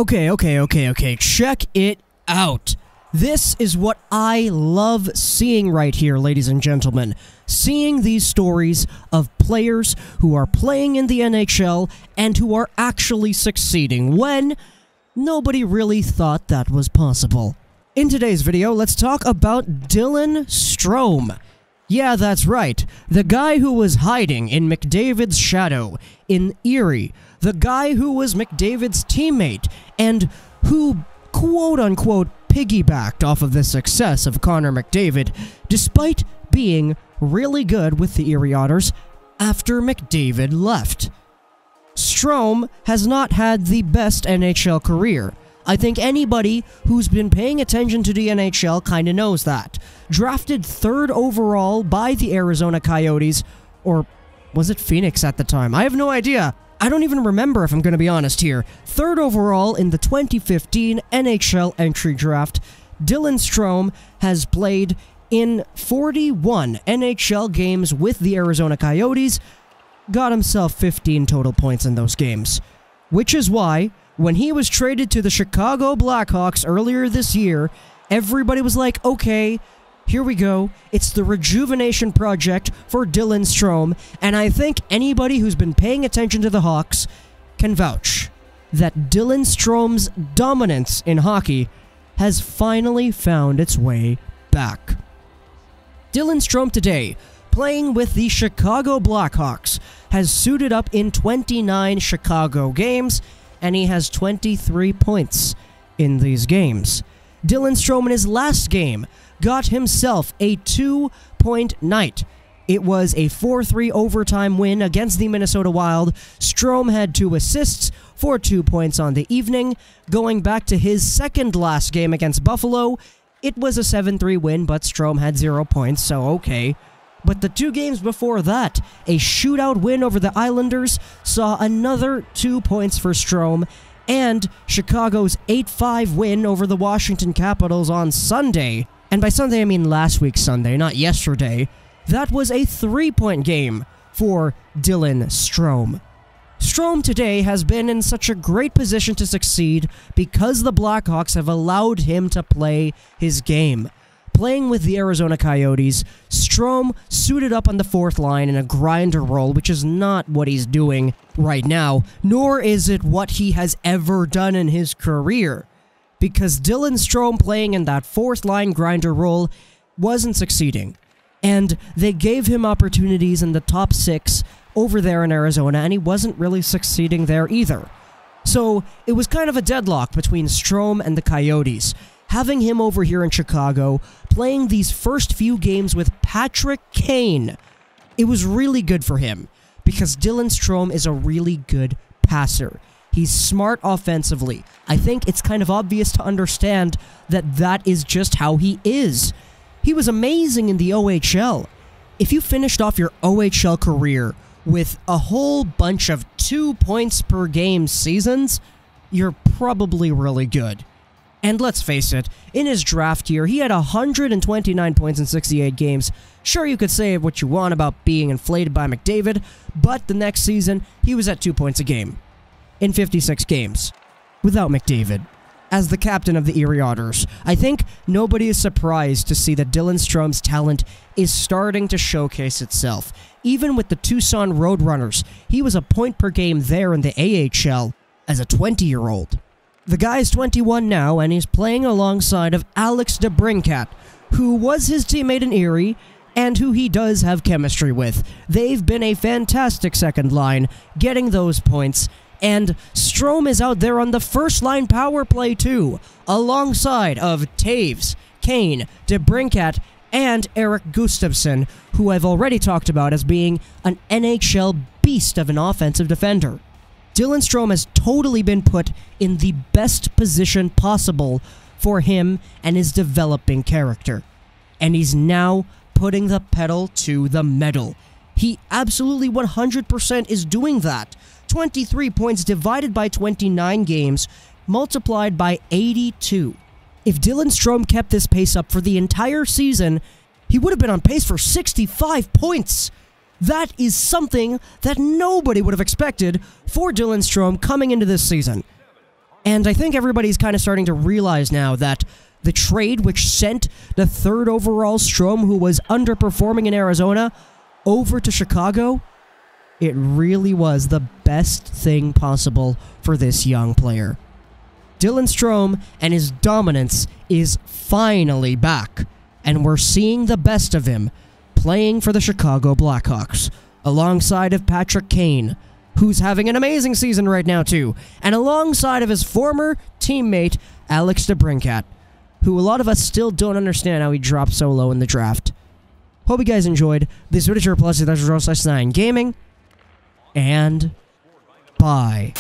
Okay, check it out. This is what I love seeing right here, ladies and gentlemen. Seeing these stories of players who are playing in the NHL and who are actually succeeding when nobody really thought that was possible. In today's video, let's talk about Dylan Strome. Yeah, that's right. The guy who was hiding in McDavid's shadow in Erie. The guy who was McDavid's teammate and who, quote-unquote, piggybacked off of the success of Connor McDavid, despite being really good with the Erie Otters after McDavid left. Strome has not had the best NHL career. I think anybody who's been paying attention to the NHL kinda knows that. Drafted 3rd overall by the Arizona Coyotes, or was it Phoenix at the time? I have no idea. I don't even remember, if I'm going to be honest here. 3rd overall in the 2015 NHL entry draft, Dylan Strome has played in 41 NHL games with the Arizona Coyotes, got himself 15 total points in those games. Which is why, when he was traded to the Chicago Blackhawks earlier this year, everybody was like, okay, here we go. It's the rejuvenation project for Dylan Strome, and I think anybody who's been paying attention to the Hawks can vouch that Dylan Strome's dominance in hockey has finally found its way back. Dylan Strome today, playing with the Chicago Blackhawks, has suited up in 29 Chicago games, and he has 23 points in these games. Dylan Strome in his last game got himself a 2-point night. It was a 4-3 overtime win against the Minnesota Wild. Strome had 2 assists for 2 points on the evening. Going back to his second last game against Buffalo, it was a 7-3 win, but Strome had 0 points, so okay. But the 2 games before that, a shootout win over the Islanders, saw another 2 points for Strome, and Chicago's 8-5 win over the Washington Capitals on Sunday. And by Sunday, I mean last week's Sunday, not yesterday. That was a 3-point game for Dylan Strome. Strome today has been in such a great position to succeed because the Blackhawks have allowed him to play his game. Playing with the Arizona Coyotes, Strome suited up on the 4th line in a grinder role, which is not what he's doing right now, nor is it what he has ever done in his career. Because Dylan Strome playing in that 4th line grinder role wasn't succeeding. And they gave him opportunities in the top 6 over there in Arizona, and he wasn't really succeeding there either. So it was kind of a deadlock between Strome and the Coyotes. Having him over here in Chicago, playing these first few games with Patrick Kane, it was really good for him, because Dylan Strome is a really good passer. He's smart offensively. I think it's kind of obvious to understand that that is just how he is. He was amazing in the OHL. If you finished off your OHL career with a whole bunch of 2 points per game seasons, you're probably really good. And let's face it, in his draft year, he had 129 points in 68 games. Sure, you could say what you want about being inflated by McDavid, but the next season, he was at 2 points a game in 56 games, without McDavid. As the captain of the Erie Otters, I think nobody is surprised to see that Dylan Strome's talent is starting to showcase itself. Even with the Tucson Roadrunners, he was a point per game there in the AHL as a 20-year-old. The guy's 21 now, and he's playing alongside of Alex DeBrincat, who was his teammate in Erie, and who he does have chemistry with. They've been a fantastic second line, getting those points, and Strome is out there on the first-line power play too, alongside of Taves, Kane, DeBrincat, and Eric Gustafsson, who I've already talked about as being an NHL beast of an offensive defender. Dylan Strome has totally been put in the best position possible for him and his developing character. And he's now putting the pedal to the metal. He absolutely 100% is doing that. 23 points divided by 29 games, multiplied by 82. If Dylan Strome kept this pace up for the entire season, he would have been on pace for 65 points. That is something that nobody would have expected for Dylan Strome coming into this season. And I think everybody's kind of starting to realize now that the trade which sent the 3rd overall Strome, who was underperforming in Arizona, over to Chicago, it really was the best thing possible for this young player. Dylan Strome and his dominance is finally back, and we're seeing the best of him playing for the Chicago Blackhawks, alongside of Patrick Kane, who's having an amazing season right now too, and alongside of his former teammate, Alex DeBrincat, who a lot of us still don't understand how he dropped so low in the draft. Hope you guys enjoyed this video plus 9 gaming, and bye.